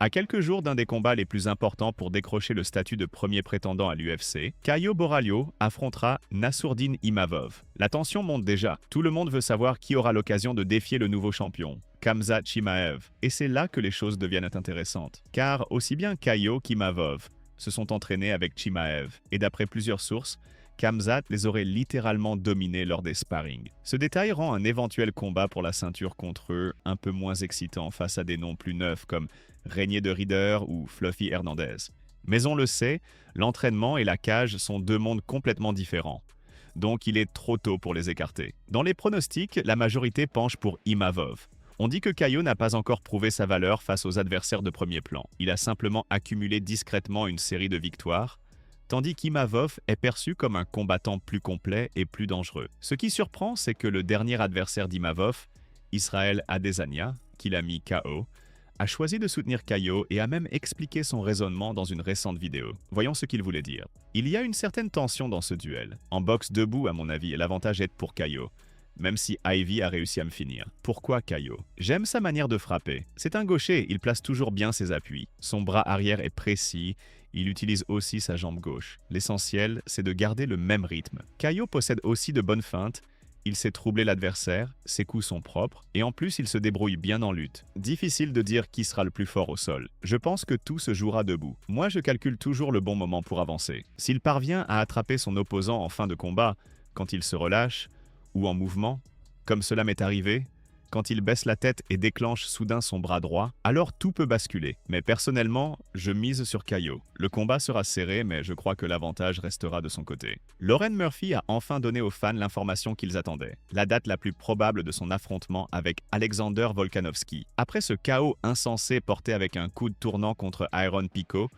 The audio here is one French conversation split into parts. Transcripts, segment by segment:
À quelques jours d'un des combats les plus importants pour décrocher le statut de premier prétendant à l'UFC, Caio Borralho affrontera Nassourdine Imavov. La tension monte déjà. Tout le monde veut savoir qui aura l'occasion de défier le nouveau champion, Khamzat Chimaev. Et c'est là que les choses deviennent intéressantes. Car aussi bien Caio qu'Imavov se sont entraînés avec Chimaev. Et d'après plusieurs sources, Khamzat les aurait littéralement dominés lors des sparring. Ce détail rend un éventuel combat pour la ceinture contre eux un peu moins excitant face à des noms plus neufs comme Régnier de Rieder ou Fluffy Hernandez. Mais on le sait, l'entraînement et la cage sont deux mondes complètement différents. Donc il est trop tôt pour les écarter. Dans les pronostics, la majorité penche pour Imavov. On dit que Caio n'a pas encore prouvé sa valeur face aux adversaires de premier plan. Il a simplement accumulé discrètement une série de victoires, tandis qu'Imavov est perçu comme un combattant plus complet et plus dangereux. Ce qui surprend, c'est que le dernier adversaire d'Imavov, Israël Adesanya, qu'il a mis KO, a choisi de soutenir Caio et a même expliqué son raisonnement dans une récente vidéo. Voyons ce qu'il voulait dire. Il y a une certaine tension dans ce duel. En boxe debout, à mon avis, l'avantage est pour Caio, même si Ivy a réussi à me finir. Pourquoi Caio? J'aime sa manière de frapper. C'est un gaucher, il place toujours bien ses appuis. Son bras arrière est précis, il utilise aussi sa jambe gauche. L'essentiel, c'est de garder le même rythme. Caio possède aussi de bonnes feintes, il sait troubler l'adversaire, ses coups sont propres, et en plus il se débrouille bien en lutte. Difficile de dire qui sera le plus fort au sol. Je pense que tout se jouera debout. Moi je calcule toujours le bon moment pour avancer. S'il parvient à attraper son opposant en fin de combat, quand il se relâche, ou en mouvement, comme cela m'est arrivé, quand il baisse la tête et déclenche soudain son bras droit, alors tout peut basculer. Mais personnellement, je mise sur Caio. Le combat sera serré, mais je crois que l'avantage restera de son côté. Lauren Murphy a enfin donné aux fans l'information qu'ils attendaient. La date la plus probable de son affrontement avec Alexander Volkanovski. Après ce KO insensé porté avec un coup de tournant contre Iron Pico,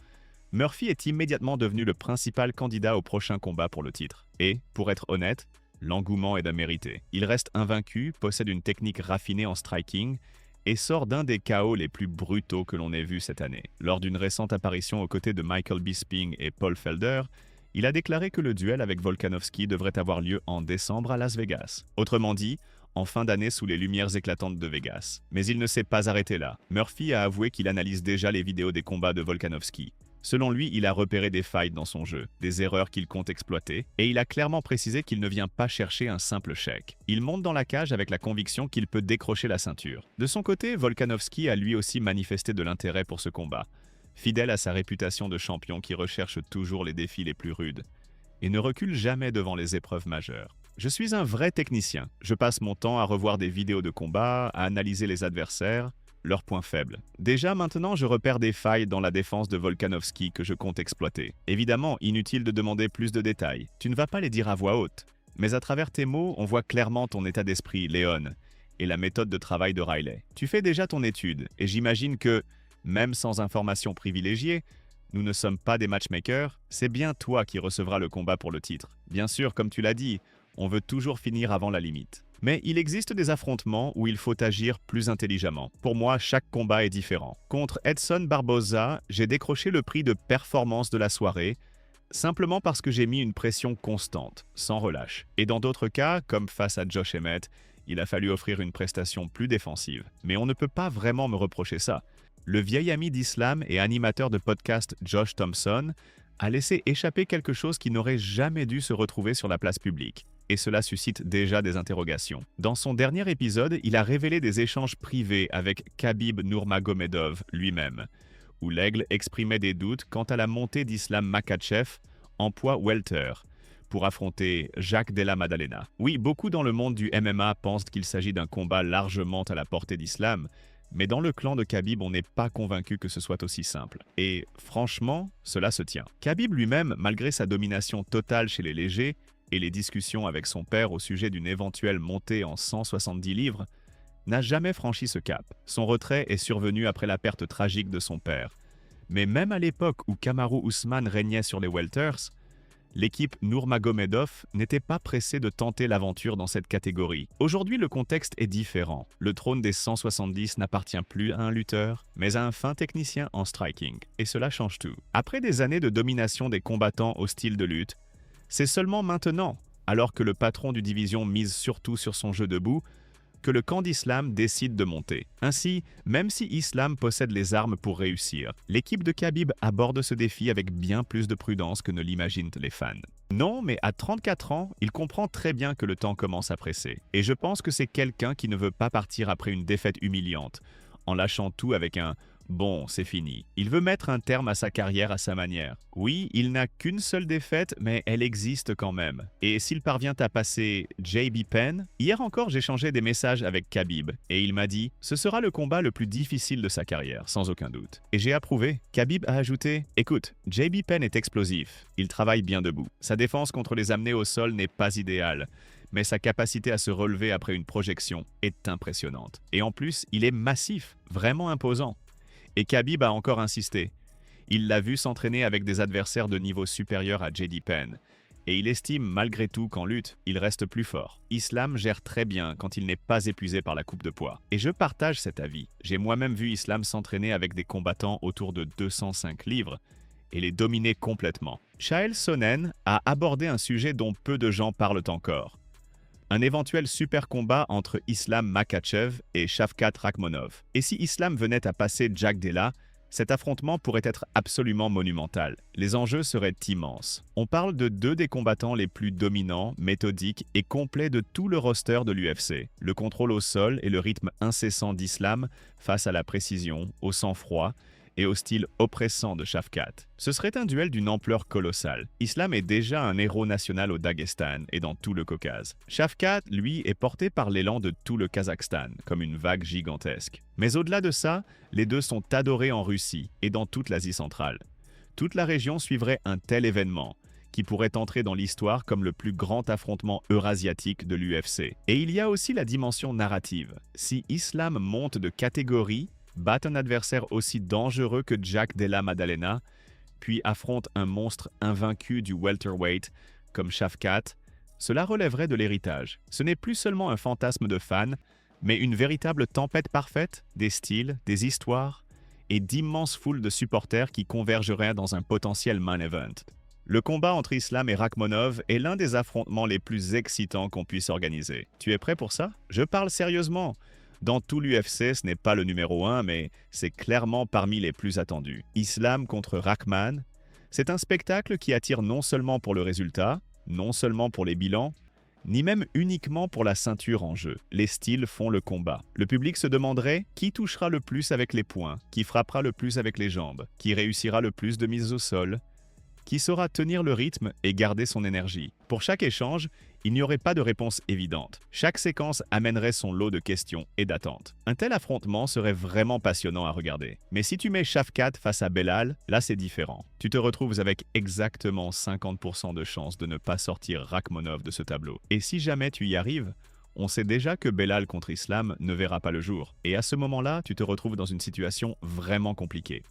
Murphy est immédiatement devenu le principal candidat au prochain combat pour le titre. Et, pour être honnête, l'engouement est à mériter. Il reste invaincu, possède une technique raffinée en striking et sort d'un des KO les plus brutaux que l'on ait vus cette année. Lors d'une récente apparition aux côtés de Michael Bisping et Paul Felder, il a déclaré que le duel avec Volkanovski devrait avoir lieu en décembre à Las Vegas. Autrement dit, en fin d'année sous les lumières éclatantes de Vegas. Mais il ne s'est pas arrêté là. Murphy a avoué qu'il analyse déjà les vidéos des combats de Volkanovski. Selon lui, il a repéré des failles dans son jeu, des erreurs qu'il compte exploiter, et il a clairement précisé qu'il ne vient pas chercher un simple chèque. Il monte dans la cage avec la conviction qu'il peut décrocher la ceinture. De son côté, Volkanovski a lui aussi manifesté de l'intérêt pour ce combat, fidèle à sa réputation de champion qui recherche toujours les défis les plus rudes, et ne recule jamais devant les épreuves majeures. Je suis un vrai technicien. Je passe mon temps à revoir des vidéos de combat, à analyser les adversaires, leurs points faibles. Déjà maintenant, je repère des failles dans la défense de Volkanovski que je compte exploiter. Évidemment, inutile de demander plus de détails. Tu ne vas pas les dire à voix haute. Mais à travers tes mots, on voit clairement ton état d'esprit, Léon, et la méthode de travail de Riley. Tu fais déjà ton étude, et j'imagine que, même sans information privilégiée, nous ne sommes pas des matchmakers, c'est bien toi qui recevras le combat pour le titre. Bien sûr, comme tu l'as dit, on veut toujours finir avant la limite. Mais il existe des affrontements où il faut agir plus intelligemment. Pour moi, chaque combat est différent. Contre Edson Barboza, j'ai décroché le prix de performance de la soirée, simplement parce que j'ai mis une pression constante, sans relâche. Et dans d'autres cas, comme face à Josh Emmett, il a fallu offrir une prestation plus défensive. Mais on ne peut pas vraiment me reprocher ça. Le vieil ami d'Islam et animateur de podcast Josh Thompson a laissé échapper quelque chose qui n'aurait jamais dû se retrouver sur la place publique. Et cela suscite déjà des interrogations. Dans son dernier épisode, il a révélé des échanges privés avec Khabib Nurmagomedov lui-même, où l'Aigle exprimait des doutes quant à la montée d'Islam Makhachev en poids welter pour affronter Jacques Della Maddalena. Oui, beaucoup dans le monde du MMA pensent qu'il s'agit d'un combat largement à la portée d'Islam, mais dans le clan de Khabib, on n'est pas convaincu que ce soit aussi simple. Et franchement, cela se tient. Khabib lui-même, malgré sa domination totale chez les légers, et les discussions avec son père au sujet d'une éventuelle montée en 170 livres, n'a jamais franchi ce cap. Son retrait est survenu après la perte tragique de son père. Mais même à l'époque où Kamaru Usman régnait sur les welters, l'équipe Nurmagomedov n'était pas pressée de tenter l'aventure dans cette catégorie. Aujourd'hui, le contexte est différent. Le trône des 170 n'appartient plus à un lutteur, mais à un fin technicien en striking. Et cela change tout. Après des années de domination des combattants au style de lutte, c'est seulement maintenant, alors que le patron du division mise surtout sur son jeu debout, que le camp d'Islam décide de monter. Ainsi, même si Islam possède les armes pour réussir, l'équipe de Khabib aborde ce défi avec bien plus de prudence que ne l'imaginent les fans. Non, mais à 34 ans, il comprend très bien que le temps commence à presser. Et je pense que c'est quelqu'un qui ne veut pas partir après une défaite humiliante, en lâchant tout avec un « bon, c'est fini ». Il veut mettre un terme à sa carrière à sa manière. Oui, il n'a qu'une seule défaite, mais elle existe quand même. Et s'il parvient à passer JB Penn, hier encore j'échangeais des messages avec Khabib, et il m'a dit « ce sera le combat le plus difficile de sa carrière, sans aucun doute ». Et j'ai approuvé. Khabib a ajouté « écoute, JB Penn est explosif, il travaille bien debout. Sa défense contre les amener au sol n'est pas idéale. » Mais sa capacité à se relever après une projection est impressionnante. Et en plus, il est massif, vraiment imposant. Et Khabib a encore insisté. Il l'a vu s'entraîner avec des adversaires de niveau supérieur à JD Penn. Et il estime malgré tout qu'en lutte, il reste plus fort. Islam gère très bien quand il n'est pas épuisé par la coupe de poids. Et je partage cet avis. J'ai moi-même vu Islam s'entraîner avec des combattants autour de 205 livres et les dominer complètement. Chael Sonnen a abordé un sujet dont peu de gens parlent encore. Un éventuel super combat entre Islam Makhachev et Shavkat Rakhmonov. Et si Islam venait à passer Jack Della, cet affrontement pourrait être absolument monumental. Les enjeux seraient immenses. On parle de deux des combattants les plus dominants, méthodiques et complets de tout le roster de l'UFC. Le contrôle au sol et le rythme incessant d'Islam face à la précision, au sang-froid et au style oppressant de Shavkat. Ce serait un duel d'une ampleur colossale. Islam est déjà un héros national au Daghestan et dans tout le Caucase. Shavkat, lui, est porté par l'élan de tout le Kazakhstan, comme une vague gigantesque. Mais au-delà de ça, les deux sont adorés en Russie et dans toute l'Asie centrale. Toute la région suivrait un tel événement, qui pourrait entrer dans l'histoire comme le plus grand affrontement eurasiatique de l'UFC. Et il y a aussi la dimension narrative. Si Islam monte de catégorie, bat un adversaire aussi dangereux que Jack Della Maddalena, puis affronte un monstre invaincu du welterweight comme Shavkat, cela relèverait de l'héritage. Ce n'est plus seulement un fantasme de fan, mais une véritable tempête parfaite des styles, des histoires et d'immenses foules de supporters qui convergeraient dans un potentiel main event. Le combat entre Islam et Rakhmonov est l'un des affrontements les plus excitants qu'on puisse organiser. Tu es prêt pour ça? Je parle sérieusement. Dans tout l'UFC, ce n'est pas le numéro 1, mais c'est clairement parmi les plus attendus. Islam contre Rahman, c'est un spectacle qui attire non seulement pour le résultat, non seulement pour les bilans, ni même uniquement pour la ceinture en jeu. Les styles font le combat. Le public se demanderait qui touchera le plus avec les poings, qui frappera le plus avec les jambes, qui réussira le plus de mises au sol, qui saura tenir le rythme et garder son énergie. Pour chaque échange, il n'y aurait pas de réponse évidente. Chaque séquence amènerait son lot de questions et d'attentes. Un tel affrontement serait vraiment passionnant à regarder. Mais si tu mets Shavkat face à Belal, là c'est différent. Tu te retrouves avec exactement 50% de chances de ne pas sortir Rakhmonov de ce tableau. Et si jamais tu y arrives, on sait déjà que Belal contre Islam ne verra pas le jour. Et à ce moment-là, tu te retrouves dans une situation vraiment compliquée.